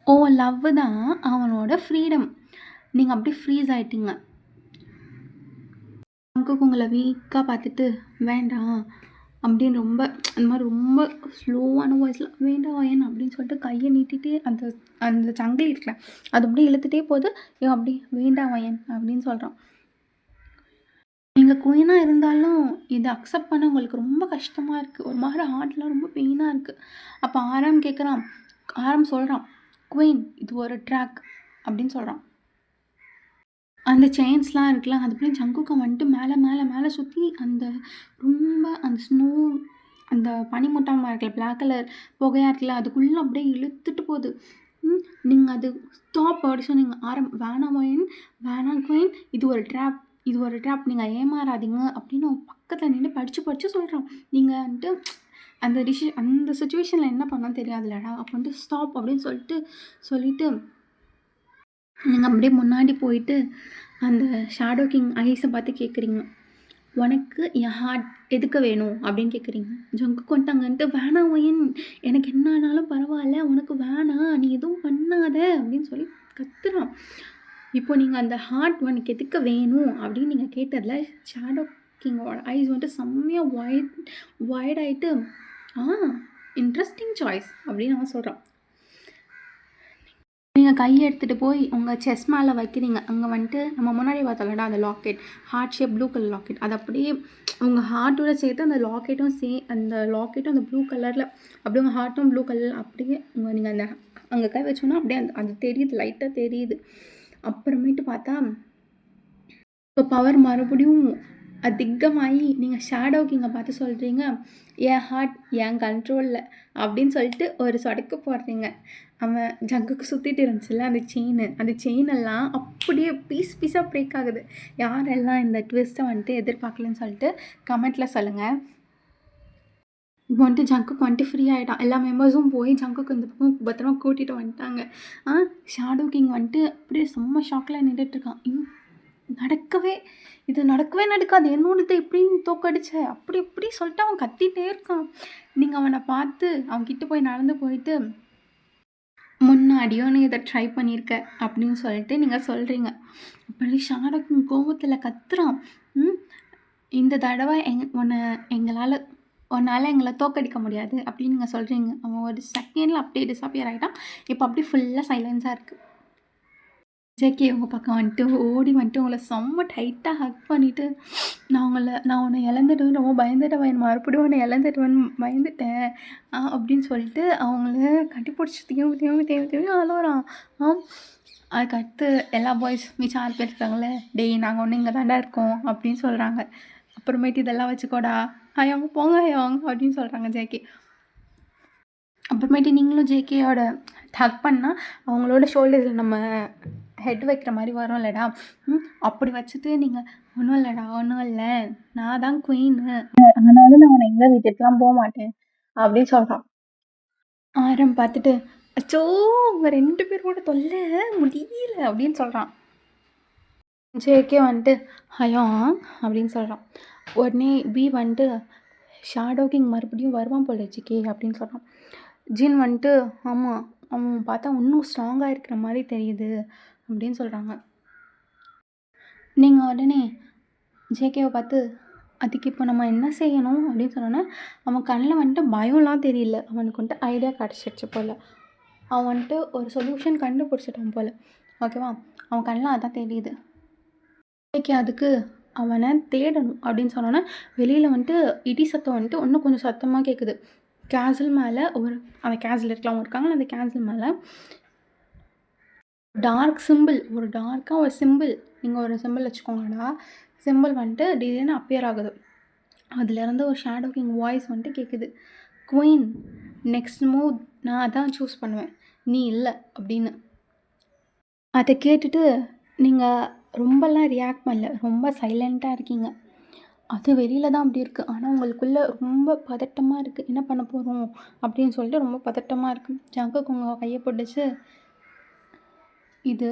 ஓ, லவ் தான் அவனோட ஃப்ரீடம். நீங்கள் அப்படி ஃப்ரீஸ் ஆகிட்டீங்க. ஜங்குக் உங்களை வீக்காக பார்த்துட்டு வேண்டாம் அப்படின்னு அந்த மாதிரி ரொம்ப ஸ்லோவான வாய்ஸில் வேண்டாம் வயன் அப்படின்னு சொல்லிட்டு கையை நீட்டிகிட்டே அந்த சங்கிலி இருக்கல அது அப்படியே இழுத்துட்டே போகுது. அப்படி வேண்டாம் வயன் அப்படின்னு சொல்கிறான். நீங்கள் குயினாக இருந்தாலும் இதை அக்செப்ட் பண்ண உங்களுக்கு ரொம்ப கஷ்டமாக இருக்குது. ஒரு மாதிரி ஹார்ட்லாம் ரொம்ப பெயினாக இருக்குது. அப்போ ஆரம் சொல்கிறான், குயின் இது ஒரு ட்ராக் அப்படின்னு சொல்கிறான். அந்த செயின்ஸ்லாம் இருக்குல்ல, அது அப்படியே ஜங்குக்கை வந்துட்டு மேலே சுற்றி ரொம்ப அந்த ஸ்னோ அந்த பனிமூட்டமாக இருக்குல்ல, பிளாக் கலர் புகையாக இருக்குல்ல, அதுக்குள்ளே அப்படியே இழுத்துட்டு போகுது. நீங்கள் அது ஸ்டாப் அப்படி சொன்னீங்க. வேணாம் வயன், வேணாம் குயின், இது ஒரு ட்ராப், நீங்கள் ஏமாறாதீங்க அப்படின்னு பக்கத்தில் நின்று படித்து சொல்கிறான். நீங்கள் வந்துட்டு அந்த சுச்சுவேஷனில் என்ன பண்ணான்னு தெரியாதுல்லடா. அப்போ வந்துட்டு ஸ்டாப் அப்படின்னு சொல்லிட்டு நீங்கள் அப்படியே முன்னாடி போயிட்டு அந்த ஷேடோ கிங் ஐஸை பார்த்து கேட்குறீங்க, உனக்கு என் ஹார்ட் எதுக்கு வேணும் அப்படின்னு கேட்குறீங்க. ஜங்குக் வந்துட்டாங்கன்ட்டு வேணாம் வயன், எனக்கு என்ன ஆனாலும் பரவாயில்ல, உனக்கு வேணாம், நீ எதுவும் பண்ணாத அப்படின்னு சொல்லி கத்துறான். இப்போ நீங்கள் அந்த ஹார்ட் உனக்கு எதுக்கு வேணும் அப்படின்னு நீங்கள் கேட்டதில் ஷேடோ கிங்கோட ஐஸ் வந்துட்டு செம்மையாக வைட் ஆகிட்டு இன்ட்ரெஸ்டிங் சாய்ஸ் அப்படின்னு அவன் சொல்கிறான். நீங்கள் கையை எடுத்துகிட்டு போய் உங்கள் செஸ் மேலே வைக்கிறீங்க. அங்கே வந்துட்டு நம்ம முன்னாடி பார்த்தோம்லடா அந்த locket, heart shape blue colour locket, அது அப்படியே உங்கள் ஹார்ட்டோட சேர்த்து அந்த லாக்கெட்டும் அந்த ப்ளூ கலரில் அப்படியே உங்கள் ஹார்ட்டும் ப்ளூ கலர் அப்படியே நீங்கள் அங்கே கை வச்சோன்னா அப்படியே அது தெரியுது, லைட்டாக தெரியுது. அப்புறமேட்டு பார்த்தா இப்போ பவர் மறுபடியும் அதிகமாகி நீங்கள் ஷேடோ கிங்கை பார்த்து சொல்கிறீங்க, என் ஹார்ட் என் கண்ட்ரோலில் அப்படின்னு சொல்லிட்டு ஒரு சொடக்கு போடுறீங்க. அவன் ஜங்குக்கு சுற்றிட்டு இருந்துச்சுல்ல அந்த செயினெல்லாம் அப்படியே பீஸாக பிரேக் ஆகுது. யாரெல்லாம் இந்த ட்விஸ்ட்டை வந்துட்டு எதிர்பார்க்கலன்னு சொல்லிட்டு கமெண்ட்டில் சொல்லுங்கள். இப்போ வந்துட்டு ஜங்குக்கு வந்துட்டு ஃப்ரீ ஆகிட்டான். எல்லா மெம்பர்ஸும் போய் ஜங்குக்கு இந்த பக்கம் பத்திரமா கூட்டிகிட்டு வந்துட்டாங்க. ஷேடோ கிங் வந்துட்டு அப்படியே செம்ம ஷாக்கில் நின்றுட்டுருக்கான். நடக்கவே இது நடக்கவே நடக்காது, என்னோடது எப்படி நீ தோக்கடிச்ச அப்படி இப்படி சொல்லிட்டு அவன் கத்திட்டே இருக்கான். நீங்கள் அவனை பார்த்து அவன்கிட்ட போய் நடந்து போயிட்டு முன்னாடியோ நீ இதை ட்ரை பண்ணியிருக்க அப்படின்னு சொல்லிட்டு நீங்கள் சொல்கிறீங்க. அப்படி ஷேடோ கிங் கோவத்தில் கத்துறான். இந்த தடவை உன்னால் எங்களை தோக்கடிக்க முடியாது அப்படின்னு நீங்கள் சொல்கிறீங்க. அவன் ஒரு செகண்டில் அப்படியே டிஸப்பியர் ஆகிட்டான். இப்போ அப்படியே ஃபுல்லாக சைலன்ஸாக இருக்குது. ஜேகே உங்கள் பக்கம் வந்துட்டு ஓடி வந்துட்டு உங்களை செம்ம டைட்டாக ஹக் பண்ணிவிட்டு நான் உன்னை இழந்துடுவேன் ரொம்ப பயந்துட்டேன், மறுபடியும் உன்னை இழந்துடுவேன்னு பயந்துட்டேன் அப்படின்னு சொல்லிட்டு அவங்கள கட்டி பிடிச்சி தேவி அழுகுறான். அதுக்கடுத்து எல்லா பாய்ஸ் மிச்சம் 6 பேர் இருக்காங்களே, டேய் நாங்கள் ஒன்று இங்கே தாண்டா இருக்கோம் அப்படின்னு சொல்கிறாங்க. அப்புறமேட்டு இதெல்லாம் வச்சுக்கோடா ஹயாங் போங்க ஹயாங் அப்படின்னு சொல்கிறாங்க ஜேகே. அப்புறமேட்டு நீங்களும் ஜேகேயோட ஹக் பண்ணால் அவங்களோட ஷோல்டரில் நம்ம ஹெட் வைக்கிற மாதிரி வரும் இல்லைடா, அப்படி வச்சுட்டு நீங்கள் ஒன்றும் இல்லைடா ஒன்றும் இல்லை நான் தான் குயின்னு, ஆனாலும் நான் உன்னை எங்கே வீட்டுக்குலாம் போக மாட்டேன் அப்படின்னு சொல்கிறான். ஆரம் பார்த்துட்டு அச்சோ உங்கள் 2 பேரோட தொல்லை முடியல அப்படின்னு சொல்கிறான். ஜேகே வந்துட்டு ஹயாங் அப்படின்னு சொல்கிறான். உடனே பி வந்துட்டு ஷேடோ கிங் மறுபடியும் வருவான் போல ஜிகே அப்படின்னு சொல்கிறான். ஜின் வந்துட்டு ஆமாம் அவன் பார்த்தா இன்னும் ஸ்ட்ராங்காக இருக்கிற மாதிரி தெரியுது அப்படின்னு சொல்கிறாங்க. நீங்கள் உடனே ஜேகேவை பார்த்து அதுக்கு இப்போ நம்ம என்ன செய்யணும் அப்படின்னு சொன்னோன்னே அவன் கண்ணில் வந்துட்டு பயம்லாம் தெரியல, அவனுக்கு வந்துட்டு ஐடியா கிடச்சிடுச்சு போல், அவன் வந்துட்டு ஒரு சொல்யூஷன் கண்டுபிடிச்சிட்டான் போல். ஓகேவா, அவன் கண்ணில் அதான் தெரியுது. ஜேகே அதுக்கு அவனை தேடணும் அப்படின்னு சொன்னோன்னே வெளியில் வந்துட்டு இடி சத்தம் வந்துட்டு இன்னும் கொஞ்சம் சத்தமாக கேட்குது. கேசல் மேலே அந்த கேசல் இருக்கலாம் இருக்காங்க, அந்த கேசல் மேலே டார்க் சிம்பிள், ஒரு டார்க்காக ஒரு சிம்பிள், நீங்கள் ஒரு சிம்பிள் வச்சுக்கோங்கடா, சிம்பிள் வந்துட்டு திடீர்னு அப்பியர் ஆகுது. அதுலேருந்து ஒரு ஷேடோ கிங் வாய்ஸ் வந்துட்டு கேட்குது, குயின் நெக்ஸ்ட் மூவ் நான் அதான் சூஸ் பண்ணுவேன் நீ இல்லை அப்படின்னு. அதை கேட்டுட்டு நீங்கள் ரொம்பலாம் ரியாக்ட் பண்ணல, ரொம்ப சைலண்ட்டாக இருக்கீங்க. அது வெளியில் தான் அப்படி இருக்குது, ஆனால் உங்களுக்குள்ளே ரொம்ப பதட்டமாக இருக்குது, என்ன பண்ண போகிறோம் அப்படின்னு சொல்லிட்டு ரொம்ப பதட்டமாக இருக்குது. ஜங்குக்கு உங்கள் கையை பிடிச்சி இது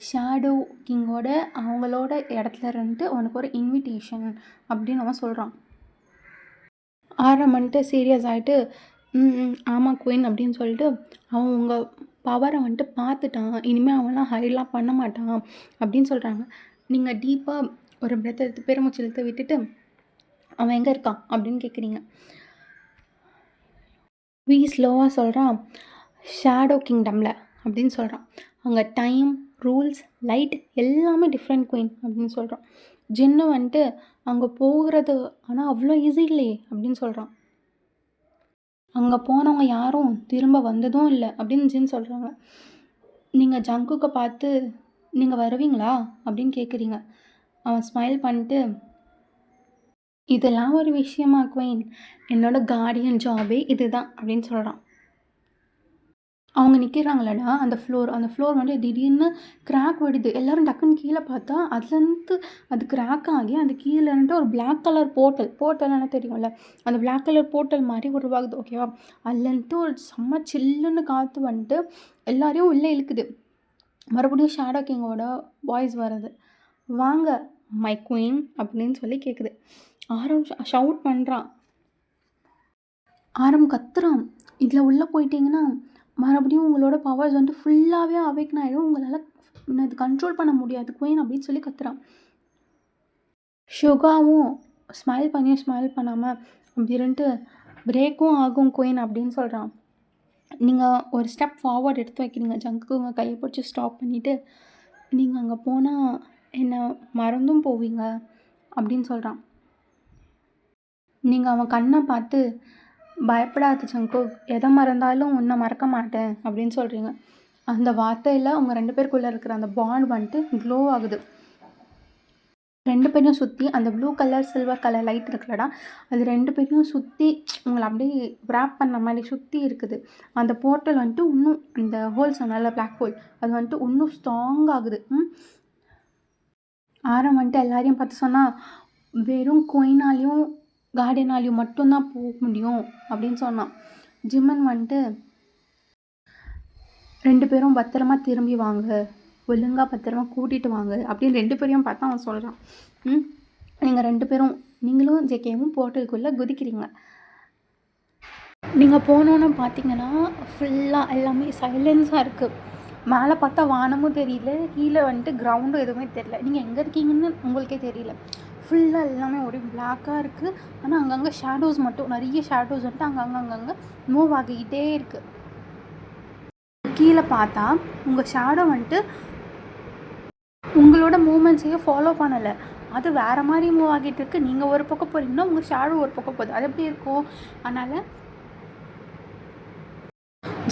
ஷேடோ கிங்கோட அவங்களோட இடத்துல இருந்துட்டு உனக்கு ஒரு இன்விடேஷன் அப்படின்னு அவன் சொல்கிறான். ஆரம் வந்துட்டு சீரியஸ் ஆகிட்டு ஆமாம் குயின் அப்படின்னு சொல்லிட்டு அவன் உங்கள் பவரை வந்துட்டு பார்த்துட்டான், இனிமேல் அவன்லாம் ஹைட்லாம் பண்ண மாட்டான் அப்படின்னு சொல்கிறாங்க. நீங்கள் டீப்பாக ஒரு பிரெத் எடுத்து பெருமூச்சு இழுத்து விட்டுட்டு அவன் எங்கே இருக்கான் அப்படின்னு கேட்குறீங்க. வி ஸ்லோவாக சொல்கிறான் ஷேடோ கிங்டமில் அப்படின்னு சொல்கிறான். அங்கே டைம் ரூல்ஸ் லைட் எல்லாமே டிஃப்ரெண்ட் குயின் அப்படின்னு சொல்கிறான். ஜின்னு வந்துட்டு அங்கே போகிறது ஆனால் அவ்வளோ ஈஸி இல்லையே அப்படின்னு சொல்கிறான். அங்கே போனவங்க யாரும் திரும்ப வந்ததும் இல்லை அப்படின்னு ஜின் சொல்கிறாங்க. நீங்கள் ஜங்குக்கை பார்த்து நீங்கள் வருவீங்களா அப்படின்னு கேட்குறீங்க. அவன் ஸ்மைல் பண்ணிட்டு இதெல்லாம் ஒரு விஷயமா குயின், என்னோட கார்டியன் ஜாபே இதுதான் அப்படின்னு சொல்கிறான். அவங்க நிற்கிறாங்களடா அந்த ஃப்ளோர் வந்து திடீர்னு கிராக் விடுது. எல்லோரும் டக்குன்னு கீழே பார்த்தா அதுலேருந்து அது கிராக் ஆகி அந்த கீழேன்ட்டு ஒரு பிளாக் கலர் போர்ட்டல்னு தெரியும்ல, அந்த பிளாக் கலர் போர்ட்டல் மாதிரி உருவாகுது. ஓகேவா, அதுலேன்ட்டு ஒரு செம்ம சில்லுன்னு காற்று வந்துட்டு எல்லாரையும் உள்ளே இழுக்குது. மறுபடியும் ஷேடோ கிங்கோட வாய்ஸ் வருது, வாங்க மை குயின் அப்படின்னு சொல்லி கேட்குது. ஆரம் ஷவுட் பண்ணுறான், ஆரம் கத்துறான், இதில் உள்ளே போயிட்டீங்கன்னா மறுபடியும் உங்களோட பவர்ஸ் வந்துட்டு ஃபுல்லாகவே அவேக்கன் ஆகிடும், உங்களால் இது கண்ட்ரோல் பண்ண முடியாது குயின் அப்படின்னு சொல்லி கத்துறான். ஷுகாவும் ஸ்மைல் பண்ணாமல் அப்படின்ட்டு பிரேக்கும் ஆகும் குயின் அப்படின்னு சொல்கிறான். நீங்கள் ஒரு ஸ்டெப் ஃபார்வர்ட் எடுத்து வைக்கிறீங்க, ஜங்குக்கு உங்கள் கையை பிடிச்சி ஸ்டாப் பண்ணிவிட்டு நீங்கள் அங்கே போனால் என்னை மறந்தும் போவீங்க அப்படின்னு சொல்கிறான். நீங்கள் அவன் கண்ணை பார்த்து பயப்படாத ஜங்குக், எதை மறந்தாலும் உன்னை மறக்க மாட்டேன் அப்படின்னு சொல்கிறீங்க. அந்த வார்த்தையில் உங்கள் 2 பேருக்குள்ளே இருக்கிற அந்த பாண்ட் வந்துட்டு க்ளோ ஆகுது. 2 பேரையும் சுற்றி அந்த blue colour silver colour light இருக்குல்லடா, அது 2 பேரையும் சுற்றி உங்களை அப்படியே வ்ராப் பண்ண மாதிரி சுற்றி இருக்குது. அந்த போர்ட்டல் வந்துட்டு இன்னும் அந்த ஹோல்ஸ் நல்ல பிளாக் ஹோல் அது வந்துட்டு இன்னும் ஸ்ட்ராங் ஆகுது. ஆரம் வந்துட்டு எல்லாரையும் பார்த்து சொன்னால் வெறும் குயினாலையும் கார்டியனாலையும் மட்டும்தான் போக முடியும் அப்படின்னு சொன்னான். ஜிம்மன் வந்துட்டு 2 பேரும் பத்திரமா திரும்பி வாங்க, ஒழுங்காக பத்திரமா கூட்டிகிட்டு வாங்க அப்படின்னு 2 பேரையும் பார்த்தா அவன் சொல்கிறான். நீங்கள் 2 பேரும் நீங்களும் ஜேகேவும் போர்ட்டலுக்குள்ளே குதிக்கிறீங்க. நீங்கள் போனோன்னு பார்த்தீங்கன்னா ஃபுல்லாக எல்லாமே சைலன்ஸாக இருக்குது. மேலே பார்த்தா வானமும் தெரியல, கீழே வந்துட்டு கிரவுண்டும் எதுவுமே தெரியல, நீங்கள் எங்கே இருக்கீங்கன்னு உங்களுக்கே தெரியல. ஃபுல்லாக எல்லாமே ஒரே பிளாக்காக இருக்குது. ஆனால் அங்கங்கே ஷேடோஸ் மட்டும், நிறைய ஷேடோஸ் வந்துட்டு அங்கங்கே மூவ் ஆகிக்கிட்டே இருக்குது. கீழே பார்த்தா உங்கள் ஷேடோ வந்துட்டு உங்களோட மூமெண்ட்ஸையே ஃபாலோ பண்ணலை, அது வேறு மாதிரி மூவ் ஆகிட்டு இருக்குது. நீங்கள் ஒரு பக்கம் போகிறீங்கன்னா உங்கள் ஷேடோ ஒரு பக்கம் போகுது, அது எப்படி இருக்கும்? அதனால்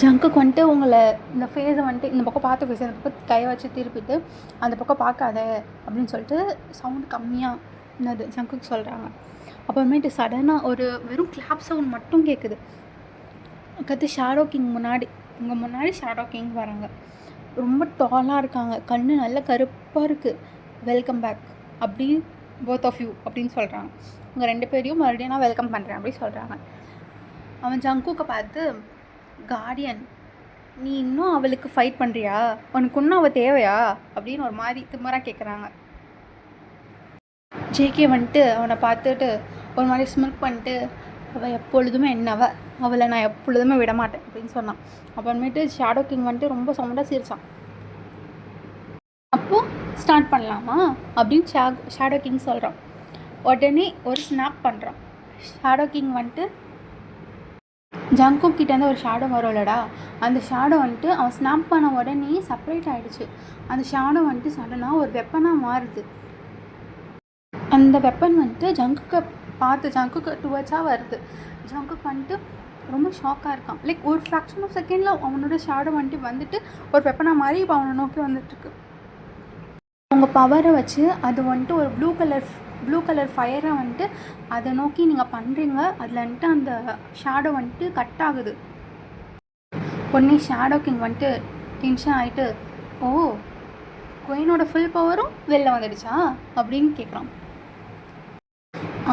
ஜங்குக்கு வந்துட்டு உங்களை இந்த ஃபேஸை வந்துட்டு இந்த பக்கம் பார்த்து ஃபேஸ் அந்த பக்கம் கை வச்சு திருப்பிட்டு அந்த பக்கம் பார்க்காத அப்படின்னு சொல்லிட்டு சவுண்ட் கம்மியாக என்னது ஜங்குக்கு சொல்கிறாங்க. அப்புறமேட்டு சடனாக ஒரு வெறும் கிளாப் சவுண்ட் மட்டும் கேட்குது. கற்று ஷேடோ கிங் உங்கள் முன்னாடி ஷேடோ கிங் வராங்க. ரொம்ப டாலாக இருக்காங்க, கண் நல்ல கருப்பாக இருக்குது. வெல்கம் பேக் அப்படி போத் ஆஃப் யூ அப்படின்னு சொல்கிறாங்க. உங்கள் 2 பேரையும் மறுபடியும் நான் வெல்கம் பண்ணுறேன் அப்படி சொல்கிறாங்க. அவன் ஜங்குக்கை பார்த்து, கார்டியன் நீ இன்னும் அவளுக்கு ஃபைட் பண்ணுறியா, உனக்கு இன்னும் அவள் தேவையா அப்படின்னு ஒரு மாதிரி திமராக கேட்குறாங்க. ஜேகே வந்துட்டு அவனை பார்த்துட்டு ஒரு மாதிரி ஸ்மில் பண்ணிட்டு, அவள் எப்பொழுதுமே அவளை நான் எப்பொழுதுமே விட மாட்டேன் அப்படின்னு சொன்னான். அப்புறமேட்டு ஷேடோ கிங் வந்துட்டு ரொம்ப சவுண்டாக சிரிச்சான். அப்போது ஸ்டார்ட் பண்ணலாமா அப்படின்னு ஷேடோ கிங் சொல்கிறான். உடனே ஒரு ஸ்னாப் பண்ணுறான். ஷேடோ கிங் வந்துட்டு ஜங்குக் கிட்டேருந்து ஒரு ஷேடோ வரும்லடா, அந்த ஷேடோ வந்துட்டு அவன் ஸ்னாப் பண்ண உடனே செப்பரேட் ஆகிடுச்சு. அந்த ஷேடோ வந்துட்டு சடனாக ஒரு வெப்பனாக மாறுது. அந்த வெப்பன் வந்துட்டு ஜங்குக்கு டுவர்ட்ஸாக வருது. ஜங்குக் வந்துட்டு ரொம்ப ஷாக்காக இருக்கான். லைக் ஒரு ஃப்ராக்ஷன் ஆஃப் செகண்டில் அவனோட ஷேடோ வந்துட்டு ஒரு வெப்பனாக மாறி இப்போ அவனை நோக்கி வந்துட்டுருக்கு. உங்கள் பவரை வச்சு அது வந்துட்டு ஒரு ப்ளூ கலர் ஃபயரை வந்துட்டு அதை நோக்கி நீங்கள் பண்ணுறீங்க. அதில் வந்துட்டு அந்த ஷேடோ வந்துட்டு கட் ஆகுது. உடனே ஷேடோ கிங் வந்துட்டு டென்ஷன் ஆகிட்டு, ஓ குயினோட ஃபுல் பவரும் வெளில வந்துடுச்சா அப்படின்னு கேட்குறான்.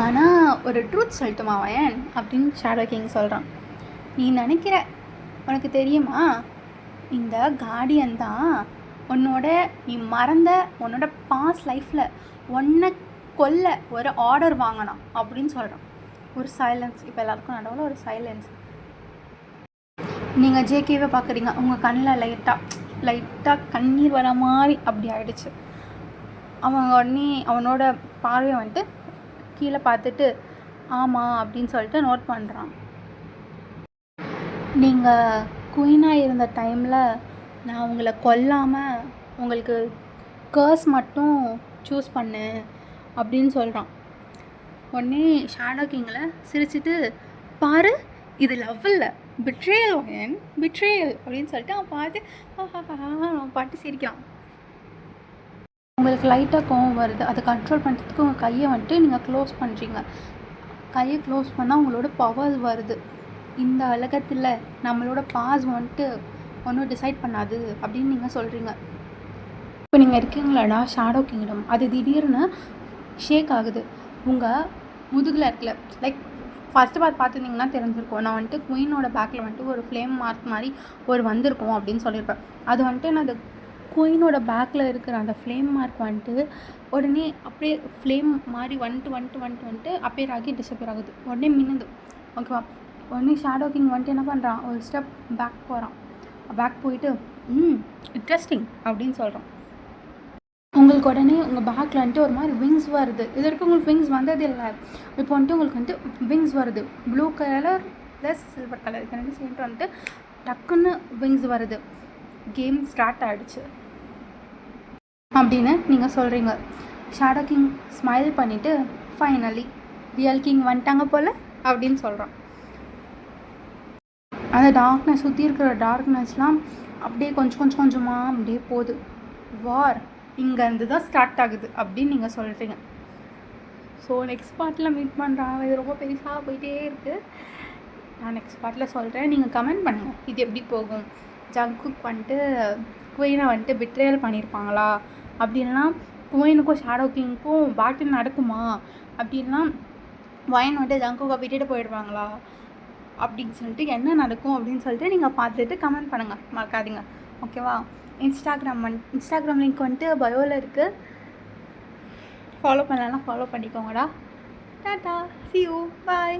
ஆனால் ஒரு ட்ரூத் சொல்லட்டுமா வயன் அப்படின்னு ஷேடோ கிங் சொல்கிறான். நீ நினைக்கிற, உனக்கு தெரியுமா, இந்த கார்டியன் தான் நீ மறந்த உன்னோட பாஸ்ட் லைஃப்பில் உன்னை கொல்ல ஒரு ஆர்டர் வாங்கினான் அப்படின்னு சொல்கிறான். ஒரு சைலன்ஸ். இப்போ எல்லாருக்கும் நடுவில் ஒரு சைலன்ஸ். நீங்கள் ஜேகேவை பார்க்குறீங்க, உங்கள் கண்ணில் லைட்டாக கண்ணீர் வர மாதிரி அப்படி ஆகிடுச்சு. உடனே அவனோட பார்வையை வந்துட்டு கீழே பார்த்துட்டு ஆமாம் அப்படின்னு சொல்லிட்டு நோட் பண்ணுறான். நீங்கள் குயினாக இருந்த டைமில் நான் உங்களை கொல்லாமல் உங்களுக்கு கர்ஸ் மட்டும் சூஸ் பண்ணேன் அப்படின்னு சொல்கிறான். உடனே ஷேடோ கிங்கில் சிரிச்சிட்டு, பாரு இது லவ் இல்லை, பிட்ரேயல் அப்படின்னு சொல்லிட்டு அவன் பாட்டு சிரிக்கிறான். உங்களுக்கு லைட்டாக கோவம் வருது, அதை கண்ட்ரோல் பண்ணுறதுக்கு உங்கள் கையை வந்துட்டு நீங்கள் க்ளோஸ் பண்ணுறீங்க. கையை க்ளோஸ் பண்ணால் உங்களோட பவர் வருது. இந்த உலகத்தில் நம்மளோட பாஸ் வந்துட்டு ஒன்றும் டிசைட் பண்ணாது அப்படின்னு நீங்கள் சொல்கிறீங்க. இப்போ நீங்கள் இருக்கீங்களாடா ஷேடோ கிங்டம், அது திடீர்னு ஷேக் ஆகுது. உங்கள் முதுகில் இருக்கல, லைக் ஃபஸ்ட்டு பார்த்துருந்தீங்கன்னா தெரிஞ்சிருக்கும். நான் வந்துட்டு குயினோட பேக்கில் வந்துட்டு ஒரு ஃப்ளேம் மார்க் மாதிரி ஒரு வந்திருக்கும் அப்படின்னு சொல்லியிருப்பேன். அது வந்துட்டு நான் அந்த குயினோட பேக்கில் இருக்கிற அந்த ஃப்ளேம் மார்க் வந்துட்டு உடனே அப்படியே ஃப்ளேம் மாதிரி வந்துட்டு அப்பேர் ஆகி டிஸப்பியர் ஆகுது. உடனே மின்னுது. ஓகேவா? உடனே ஷேடோ கிங் வந்துட்டு என்ன பண்ணுறான், ஒரு ஸ்டெப் பேக் போயிட்டு இன்ட்ரெஸ்டிங் அப்படின்னு சொல்கிறான். உங்களுக்கு உடனே உங்கள் பேக்கில் வந்துட்டு ஒரு மாதிரி விங்ஸ் வருது. இது வரைக்கும் உங்களுக்கு விங்ஸ் வந்தது இல்லை, இப்போ வந்துட்டு உங்களுக்கு வந்துட்டு விங்ஸ் வருது. Blue colour plus silver colour இது ரெண்டு சேர்ந்து வந்துட்டு டக்குன்னு விங்ஸ் வருது. கேம் ஸ்டார்ட் ஆகிடுச்சு அப்படின்னு நீங்கள் சொல்கிறீங்க. ஷேடோ கிங் ஸ்மைல் பண்ணிவிட்டு ஃபைனலி ரியல் கிங் வந்துட்டாங்க போல் அப்படின்னு சொல்கிறான். அந்த டார்க்னஸ் சுற்றி இருக்கிற டார்க்னஸ்லாம் அப்படியே கொஞ்சமாக அப்படியே போகுது. வார் இங்கேருந்து தான் ஸ்டார்ட் ஆகுது அப்படின்னு நீங்கள் சொல்கிறீங்க. ஸோ நெக்ஸ்ட் பார்ட்டில் மீட் பண்ணுறாங்க. இது ரொம்ப பெருசாக போயிட்டே இருக்குது. நான் நெக்ஸ்ட் பார்ட்டில் சொல்கிறேன். நீங்கள் கமெண்ட் பண்ணுங்கள் இது எப்படி போகும். ஜங்குக் வந்துட்டு குயினை வந்துட்டு பிட்ரேயல் பண்ணியிருப்பாங்களா, அப்படின்னா குயினுக்கும் ஷேடோ கிங்க்கும் பேட்டில் நடக்குமா, அப்படின்னா வயன் வந்துட்டு ஜங்குக்கை விட்டுட்டு போயிடுவாங்களா அப்படின்னு சொல்லிட்டு என்ன நடக்கும் அப்படின்னு சொல்லிட்டு நீங்கள் பார்த்துட்டு கமெண்ட் பண்ணுங்கள், மறக்காதீங்க. ஓகேவா? இன்ஸ்டாகிராம் லிங்க் வந்துட்டு பயோவில் இருக்குது. ஃபாலோ பண்ணலன்னா ஃபாலோ பண்ணிக்கோங்கடா. டாட்டா, see you, bye.